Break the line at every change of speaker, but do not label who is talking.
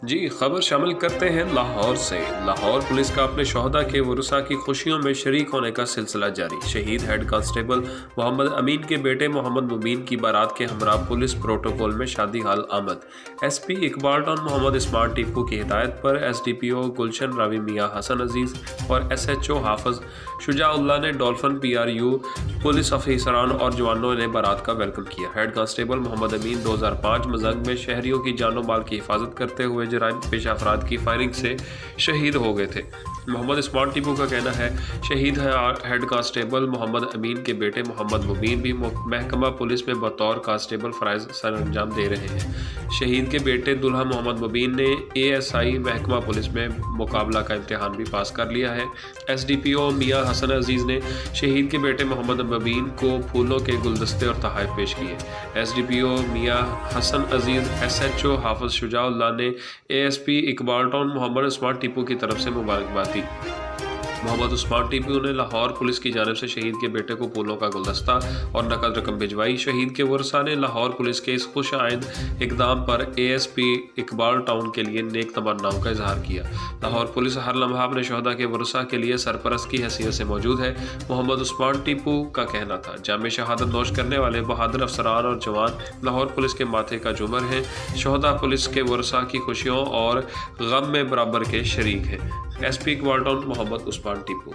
जी, खबर शामिल करते हैं लाहौर से। लाहौर पुलिस का अपने शोहदा के वरुसा की खुशियों में शरीक होने का सिलसिला जारी। शहीद हेड कांस्टेबल मोहम्मद अमीन के बेटे मोहम्मद मुबीन की बारात के हमरा पुलिस प्रोटोकॉल में शादी हाल आमद। एसपी इकबाल टाउन मोहम्मद इस्मार्ट टीपू की हिदायत पर एसडीपीओ गुलशन रावी मियां हसन अजीज और एसएचओ हाफिज शुजाउल्लाह ने डॉल्फिन पीआरयू पुलिस अफसरान और जवानों ने बारात का वेलकम किया। हेड कांस्टेबल मोहम्मद अमीन 2005 में जंग में शहरियों की जानो माल की हिफाजत करते हुए जराइम पेशा अफराद की फायरिंग से शहीद हो गए थे। मोहम्मद इस्मार्ट टीपू का कहना है, शहीद हेड कांस्टेबल मोहम्मद अमीन के बेटे मोहम्मद मुबीन भी महकमा पुलिस में बतौर कांस्टेबल फ़राइज़ सर अंजाम दे रहे हैं। शहीद के बेटे दुल्हा मोहम्मद मुबीन ने एएसआई महकमा पुलिस में मुकाबला का इम्तिहान भी पास कर लिया है। एसडीपीओ मियां हसन अजीज़ ने शहीद के बेटे मोहम्मद मुबीन को फूलों के गुलदस्ते और तोहफ़े पेश किए। एसडीपीओ मियां हसन अजीज़, एसएचओ हाफिज शुजाउल्लाह ने एएसपी इकबाल टाउन मोहम्मद इस्मार्ट टीपू की तरफ से मुबारकबाद दी। मोहम्मद इस्मार्ट टीपू ने लाहौर पुलिस की जानिब से शहीद के बेटे को फूलों का गुलदस्ता और नकद रकम भिजवाई। शहीद के वर्सा ने लाहौर पुलिस के इस खुश आइंद इकदाम पर एएसपी इकबाल टाउन के लिए नेक तमन्नाओं का इजहार किया। लाहौर पुलिस हर लम्हा अपने शोहदा के वर्सा के लिए सरपरस्त की हैसियत से मौजूद है। मोहम्मद इस्मार्ट टीपू का कहना था, जामे शहादत नोश करने वाले बहादुर अफसरान और जवान लाहौर पुलिस के माथे का जुमर हैं। शोहदा पुलिस के वर्सा की खुशियों और गम में बराबर के शरीक हैं। एसपी इकबाल टाउन मोहम्मद इस्मार्ट टीपू।